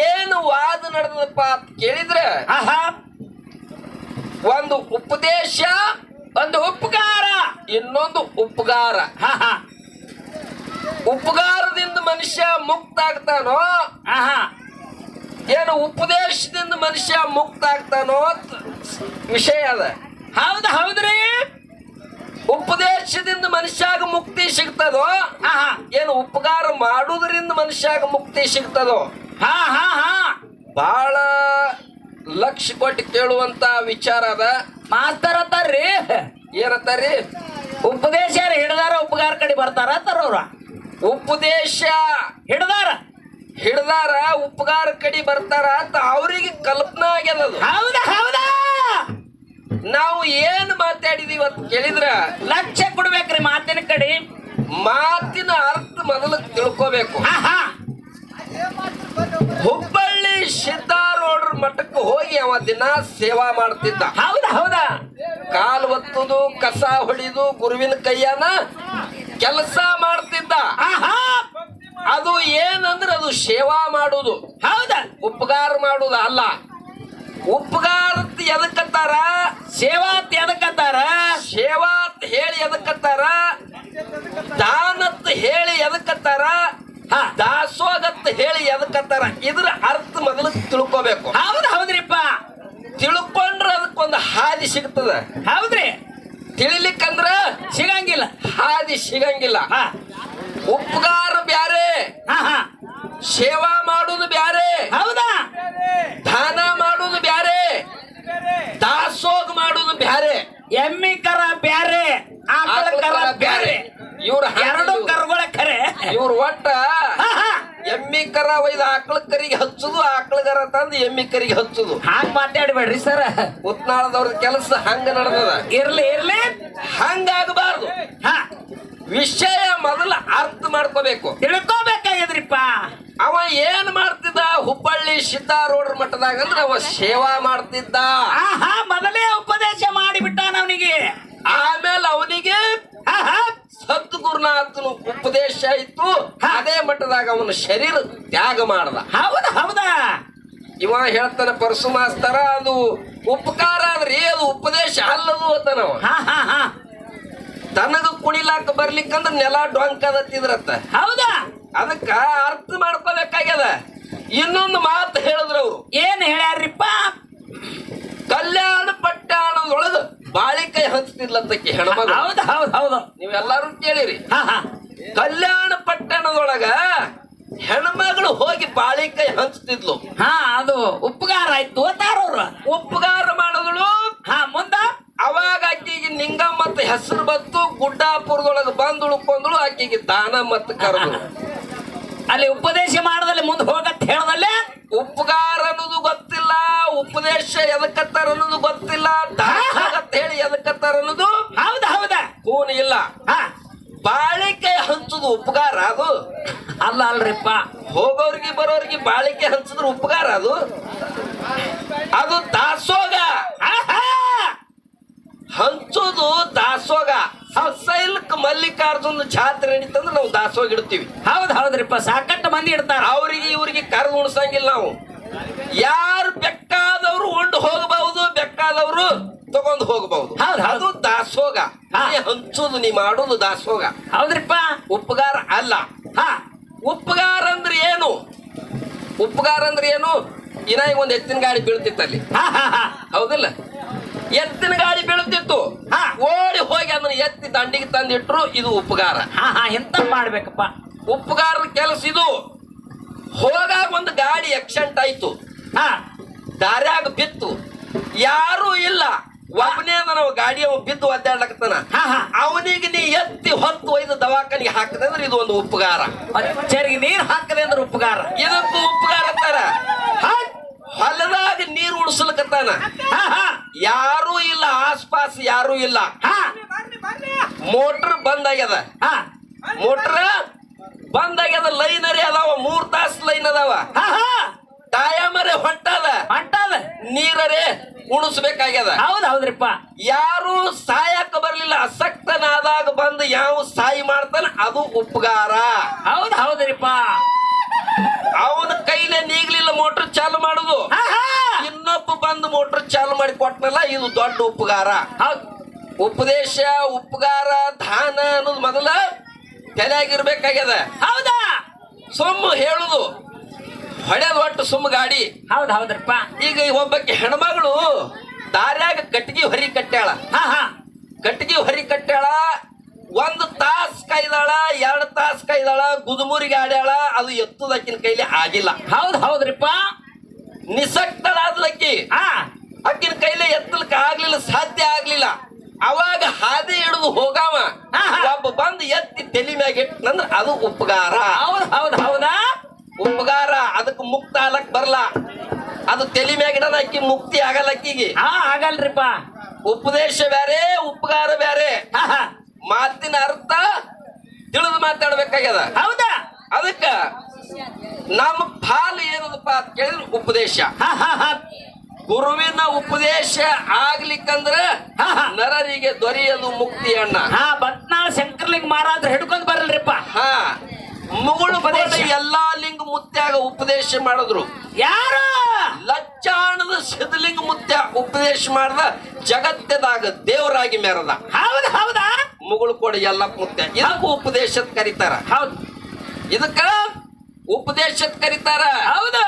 ಏನು ವಾದ ನಡೆದಪ್ಪ ಅಂತ ಕೇಳಿದ್ರೆ ಒಂದು ಉಪದೇಶ, ಒಂದು ಉಪಕಾರ, ಇನ್ನೊಂದು ಉಪಕಾರ. ಉಪಕಾರದಿಂದ ಮನುಷ್ಯ ಮುಕ್ತ ಆಗ್ತಾನೋ, ಏನು ಉಪದೇಶದಿಂದ ಮನುಷ್ಯ ಮುಕ್ತ ಆಗ್ತಾನೋ ಅಂತ ವಿಷಯ ಅದ. ಹೌದ್ರಿ. ಉಪದೇಶದಿಂದ ಮನುಷ್ಯಾಗ ಮುಕ್ತಿ ಸಿಗ್ತದೋ, ಏನು ಉಪಕಾರ ಮಾಡುವುದರಿಂದ ಮನುಷ್ಯಾಗ ಮುಕ್ತಿ ಸಿಗ್ತದೋ? ಬಹಳ ಲಕ್ಷ ಕೊಟ್ಟು ಕೇಳುವಂತ ವಿಚಾರ ಅದ. ಮಾಸ್ತರ್ ಅಂತಾರ್ರಿ, ಏನಂತಾರ್ರಿ? ಉಪದೇಶ ಹಿಡ್ದಾರ ಉಪಕಾರ ಕಡೆ ಬರ್ತಾರ ಅಂತಾರ. ಉಪದೇಶ ಹಿಡ್ದಾರ ಉಪಕಾರ ಕಡೆ ಬರ್ತಾರ ಅಂತ ಅವ್ರಿಗೆ ಕಲ್ಪನಾ ಆಗ್ಯದ. ಹೌದಾ ನಾವು ಏನ್ ಮಾತಾಡಿದೀವಿ ಅಂತ ಕೇಳಿದ್ರ ಲಕ್ಷ್ಯ ಕೊಡ್ಬೇಕ್ರಿ ಮಾತಿನ ಕಡೆ. ಮಾತಿನ ಅರ್ಥ ಮೊದಲು ತಿಳ್ಕೋಬೇಕು. ಹುಬ್ಬಳ್ಳಿ ಸಿದ್ದಾರೂಢರ ಮಠಕ್ಕೆ ಹೋಗಿ ಅವ ದಿನ ಸೇವಾ ಮಾಡ್ತಿದ್ದ. ಹೌದಾ ಕಾಲು ಒತ್ತುದು, ಕಸ ಹೊಡಿದು, ಗುರುವಿನ ಕೈಯನ ಕೆಲಸ ಮಾಡ್ತಿದ್ದ. ಅದು ಏನಂದ್ರೆ ಅದು ಸೇವಾ ಮಾಡುದು. ಉಪಕಾರ ಮಾಡುದು ಅಲ್ಲ. ಉಪಕಾರ ಎದಕ್ಕತ್ತಾರ, ಸೇವಾ ಅಂತ ಎದಕ್ಕತ್ತಾರ, ಸೇವಾ ಅಂತ ಹೇಳಿ ಎದಕ್ಕತ್ತಾರ, ದಾನತ್ ಹೇಳಿ ಎದಕ್ಕತ್ತಾರ, ದಾಸೋಗತ್ ಹೇಳಿ ಎದಕ್ಕತ್ತಾರ, ಇದ್ರ ಅರ್ಥ ಮೊದಲು ತಿಳ್ಕೋಬೇಕು. ಹೌದ್ರಿಪ್ಪ. ತಿಳ್ಕೊಂಡ್ರೆ ಅದಕ್ಕೊಂದು ಹಾದಿ ಸಿಗ್ತದ. ಹೌದ್ರಿ. ತಿಳಿಲಿಕ್ಕಂದ್ರ ಸಿಗಂಗಿಲ್ಲ, ಹಾದಿ ಸಿಗಂಗಿಲ್ಲ. ಉಪಕಾರ ಬ್ಯಾರೆ, ಸೇವಾ ಮಾಡುದು ಬ್ಯಾರೆ, ಹೌದಾ, ದಾನ ಮಾಡುದು ಬ್ಯಾರೆ, ದಾಸೋಗ ಮಾಡುದು ಬ್ಯಾರೆ. ಎಮ್ಮಿ ಕರ ಬ್ಯಾರೆ, ಆಕಳ ಕರ ಬ್ಯಾರೆ. ಇವ್ರ ಎರಡು ಕರುಗಳ ಕರೆ. ಇವ್ರ ಒಟ್ಟ ಎಮ್ಮಿ ಕರ ಒಯ್ದು ಆಕಳ ಕರಿಗೆ ಹಚ್ಚುದು, ಆಕಳ ಕರ ತಂದು ಎಮ್ಮಿ ಕರಿಗೆ ಹಚ್ಚುದು. ಹಾಂಗ್ ಮಾತಾಡ್ಬೇಡ್ರಿ ಸರ್. ಉತ್ನಾಳದವ್ರ ಕೆಲಸ ಹಂಗ ನಡೆದದ. ಇರ್ಲಿ ಹಂಗಾಗಬಾರ್ದು. ವಿಷಯ ಮೊದಲ ಅರ್ಥ ಮಾಡ್ಕೋಬೇಕು, ತಿಳ್ಕೋಬೇಕಾಗ್ಯದ್ರಿಪ್ಪ. ಅವ ಏನ್ ಮಾಡ್ತಿದ್ದ ಹುಬ್ಬಳ್ಳಿ ಸಿದ್ದಾರೂಢರ ಮಠದಾಗ ಅಂದ್ರೆ ಅವ ಸೇವಾ ಮಾಡ್ತಿದ್ದ. ಮೊದಲೇ ಉಪದೇಶ ಮಾಡಿಬಿಟ್ಟಾನ ಅವನಿಗೆ. ಆಮೇಲೆ ಅವನಿಗೆ ಸದ್ಗುರುನಾಥನು ಉಪದೇಶ ಇತ್ತು. ಅದೇ ಮಠದಾಗ ಅವನ ಶರೀರ ತ್ಯಾಗ ಮಾಡ್ದ. ಹೌದಾ ಇವ ಹೇಳ್ತಾನೆ ಪರಸು ಮಾಸ್ತರ, ಅದು ಉಪಕಾರ ಆದ್ರಿ, ಅದು ಉಪದೇಶ ಅಲ್ಲದು ಅಂತನವ. ತನಗ ಕುಣಿಲಾಕ ಬರ್ಲಿಕ್ಕಂದ್ರ ನೆಲ ಡೊಂಕದತ್ತಿದ್ರತ್ತ. ಹೌದಾ, ಅದಕ್ಕ ಅರ್ಥ ಮಾಡ್ಕೋಬೇಕಾಗ್ಯದ. ಇನ್ನೊಂದು ಮಾತು ಹೇಳಿದ್ರು ಅವ್ರು. ಏನ್ ಹೇಳ್ಯಾರ್ರಿಪ್ಪ? ಕಲ್ಯಾಣ ಪಟ್ಟಣದೊಳಗ ಬಾಳಿಕಾಯಿ ಹಂಚ್ತಿದ್ಲತ್ತಕ್ಕೆ ಹೆಣ್ಮಗಳು. ಹೌದು ನೀವೆಲ್ಲಾರು ಕೇಳಿರಿ. ಕಲ್ಯಾಣ ಪಟ್ಟಣದೊಳಗ ಹೆಣ್ಮಗಳು ಹೋಗಿ ಬಾಳಿಕಾಯಿ ಹಂಚ್ತಿದ್ಲು. ಅದು ಉಪಕಾರ ಆಯ್ತು ಅಂತಾರವ್ರು. ಉಪಕಾರ ಮಾಡಿದಳು. ಮುಂದ ಅವಾಗ ಆಕೆಗೆ ನಿಂಗಮ್ಮ ಅಂತ ಹೆಸರು ಬತ್ತು. ಗುಡ್ಡಾಪುರದೊಳಗ ಬಂದು ಉಳ್ಕೊಂಡ್ಳು. ಆಕೆಗೆ ದಾನ ಮತ್ ಕರೆದು ಅಲ್ಲಿ ಉಪದೇಶ ಮಾಡದಲ್ಲಿ ಮುಂದೆ ಹೋಗತ್ ಹೇಳದಲ್ಲೇ. ಉಪಕಾರ ಅನ್ನೋದು ಗೊತ್ತಿಲ್ಲ, ಉಪದೇಶ ಎದಕ್ಕತ್ತಾರ ಅನ್ನೋದು ಗೊತ್ತಿಲ್ಲ, ದಾಸೋಗತ್ ಹೇಳಿ ಎದಕ್ಕತ್ತಾರ ಅನ್ನೋದು ಹೌದಾ ಕೂನ್ ಇಲ್ಲ. ಬಾಳಿಕಾಯಿ ಹಂಚುದು ಉಪಕಾರ ಅದು ಅಲ್ರಿಪ್ಪ. ಹೋಗೋರ್ಗಿ ಬರೋರ್ಗಿ ಬಾಳಿಕಾಯಿ ಹಂಚಿದ್ರು ಉಪಕಾರ ಅದು. ಅದು ದಾಸೋಗ. ಹಂಚುದು ದಾಸೋಗ. ಸೈಲ್ಕ್ ಮಲ್ಲಿಕಾರ್ಜುನ ಜಾತ್ರೆ ನಡೀತಂದ್ರೆ ನಾವು ದಾಸೋಗ ಇಡ್ತೀವಿ. ಹೌದ್ರಿಪ್ಪ, ಸಾಕಷ್ಟು ಮಂದಿ ಇಡ್ತಾರ. ಅವ್ರಿಗೆ ಇವ್ರಿಗೆ ಕರೆದು ಉಣ್ಸಂಗಿಲ್ಲ ನಾವು. ಯಾರು ಬೇಕಾದವ್ರು ಉಂಡು ಹೋಗಬಹುದು, ಬೇಕಾದವ್ರು ತಗೊಂಡು ಹೋಗಬಹುದು. ಅದು ದಾಸೋಗ. ಹಂಚುದು ನೀ ಮಾಡುದು ದಾಸೋಗ. ಹೌದ್ರಿಪ್ಪ, ಉಪಕಾರ ಅಲ್ಲ. ಉಪಕಾರ ಅಂದ್ರೆ ಏನು? ಉಪಕಾರ ಅಂದ್ರೆ ಏನು? ಇನ್ನ ಈಗ ಒಂದ್ ಎತ್ತಿನ ಗಾಡಿ ಬೀಳ್ತಿತ್ತಲ್ಲಿ, ಹೌದಿಲ್ಲ? ಎತ್ತಿನ ಗಾಡಿ ಬೀಳ್ತಿತ್ತು. ಓಡಿ ಹೋಗಿ ಅದನ್ನ ಎತ್ತಿ ದಂಡಿಗೆ ತಂದಿಟ್ರು. ಇದು ಉಪಕಾರ. ಎಂತ ಮಾಡ್ಬೇಕಪ್ಪ? ಉಪಕಾರದ ಕೆಲಸ ಇದು. ಹೋಗಾಗ ಒಂದು ಗಾಡಿ ಆಕ್ಸಿಡೆಂಟ್ ಆಯ್ತು, ದಾರ್ಯಾಗ ಬಿತ್ತು, ಯಾರು ಇಲ್ಲ, ಒಬ್ಬನೇ ನಾವು ಗಾಡಿ ಬಿದ್ದು ಒದ್ದಾಡ್ಲಕತ್ತಾನ. ಅವನಿಗೆ ನೀ ಎತ್ತಿ ಹೊತ್ತು ಒಯ್ದು ದವಾಖಾನಿಗೆ ಹಾಕದೆ ಅಂದ್ರೆ ಇದು ಒಂದು ಉಪಕಾರ. ಚರಿಗೆ ನೀರು ಹಾಕದೆ ಅಂದ್ರೆ ಉಪಕಾರ. ಇದಕ್ಕೂ ಉಪಕಾರ ಅಂತಾರ. ಹೊಲದಾಗ ನೀರು ಉಡ್ಸಲಕತ್ತಾನ, ಯಾರು ಇಲ್ಲ, ಆಸ್ಪಾಸ್ ಯಾರು ಇಲ್ಲ, ಮೋಟರ್ ಬಂದಾಗ್ಯದ. ಲೈನರಿ ಅದಾವ, 3 ತಾಸು ಲೈನ್ ಅದಾವ. ಟೈಮರೇ ಹೊಂಟದ, ನೀರರೇ ಉಣಿಸ್ಬೇಕಾಗ್ಯದ. ಹೌದ್ರಿಪ್ಪ. ಯಾರು ಸಾಯಕ ಬರ್ಲಿಲ್ಲ, ಅಸಕ್ತನಾದಾಗ ಬಂದು ಯಾವ ಸಾಯಿ ಮಾಡ್ತಾನ ಅದು ಉಪಕಾರ. ಹೌದ್ರಿಪ್ಪ. ಅವನ ಕೈಲೇ ನೀಗ್ಲಿಲ್ಲ ಮೋಟರ್ ಚಾಲು ಮಾಡುದು ಹಾ ಹಾ ಇನ್ನೊಬ್ಬ ಬಂದು ಮೋಟರ್ ಚಾಲು ಮಾಡಿ ಕೊಟ್ಟನಲ್ಲ ಇದು ದೊಡ್ಡ ಉಪಕಾರ ಹೌದ್ ಉಪದೇಶ ಉಪಕಾರ ದಾನ ಅನ್ನೋದು ಮೊದಲ ತಲೆಯಾಗಿರ್ಬೇಕಾಗ್ಯದ ಹೌದಾ ಸುಮ್ಮ ಹೇಳುದು ಹೊಡೆದ ಒಟ್ಟು ಸುಮ್ಮ ಗಾಡಿ ಹೌದ್ ಹೌದ್ರಪ್ಪ ಈಗ ಒಬ್ಬಕ್ಕೆ ಹೆಣ್ಮಗಳು ದಾರ್ಯಾಗ ಕಟ್ಟಿಗೆ ಹೊರಿ ಕಟ್ಟ್ಯಾಳ ಹಾ ಹಾ ಕಟ್ಟಿಗೆ ಹೊರಿ ಕಟ್ಟ್ಯಾಳ 1 ತಾಸ್ ಕಾಯ್ದಾಳ 2 ತಾಸ್ ಕಾಯ್ದಾಳ ಗುದುಮೂರಿಗೆ ಆಡ್ಯಾಳ ಅದು ಎತ್ತುದಕ್ಕಿನ ಕೈಲಿ ಆಗಿಲ್ಲ ಹೌದ್ ಹೌದ್ರಿಪ್ಪ ನಿಸಕ್ತಳಾದ್ಲಕ್ಕಿ ಹಾ ಅಕ್ಕಿನ ಕೈಲಿ ಎತ್ತಲಿಕ್ಕೆ ಆಗ್ಲಿಲ್ಲ ಸಾಧ್ಯ ಆಗ್ಲಿಲ್ಲ ಅವಾಗ ಹಾದಿ ಹಿಡಿದು ಹೋಗಾವ ಹಾ, ಹಾ. ಒಬ್ಬ ಬಂದು ಎತ್ತಿ ತಲೆ ಮ್ಯಾಗ ಇಟ್ಟನಂದ್ರ ಅದು ಉಪಕಾರ ಹೌದ್ ಹೌದ್ ಹೌದಾ ಉಪಕಾರ ಅದಕ್ಕೆ ಮುಕ್ತ ಆಲಕ್ ಬರಲ್ಲ ಅದು ತಲೆ ಮ್ಯಾಗ ಇಡೋಣ ಅಕ್ಕಿ ಮುಕ್ತಿ ಆಗಲ್ಲ ಅಕ್ಕಿಗೆ ಹಾ ಆಗಲ್ರಿಪ್ಪ ಉಪದೇಶ ಬೇರೆ ಉಪಕಾರ ಬೇರೆ ಹಾ ಹಾ ಮಾತಿನ ಅರ್ಥ ತಿಳಿದು ಮಾತಾಡ್ಬೇಕಾಗ್ಯದ ಹೌದಾ ಅದಕ್ಕ ನಮ್ಮ ಪಾಲು ಏನದಪ್ಪ ಅಂತ ಕೇಳಿದ್ರೆ ಉಪದೇಶ ಹಾ ಹಾ ಹಾ ಗುರುವಿನ ಉಪದೇಶ ಆಗ್ಲಿಕ್ಕಂದ್ರ ಹಾ, ಹಾ. ನರರಿಗೆ ದೊರೆಯದು ಮುಕ್ತಿ ಅಣ್ಣ ಹಾ ಬತ್ನಾಳ್ ಶಂಕರ್ಲಿಂಗ ಮಹಾರಾಜ್ ಹಿಡ್ಕೊಂಡ್ ಬರಲ್ರಿಪ್ಪ ಹಾ ಮುಗುಳು ಉಪದೇಶ. ಎಲ್ಲಾ ಲಿಂಗ ಮುತ್ಯಾಗ ಉಪದೇಶ ಮಾಡಿದ್ರು ಯಾರು ಲಚ್ಚಾಣದ ಸಿದ್ಧಲಿಂಗ ಮುತ್ಯ ಉಪದೇಶ ಮಾಡ್ದ ಜಗತ್ತದಾಗ ದೇವರಾಗಿ ಮೆರದ ಹೌದ್ ಹೌದಾ ಮುಗುಳು ಕೊಡ ಎಲ್ಲ ಮುತ್ಯ ಇದಕ್ಕೂ ಉಪದೇಶದ ಕರೀತಾರ ಹೌದ್ ಇದಕ್ಕ ಉಪದೇಶದ ಕರೀತಾರ ಹೌದಾ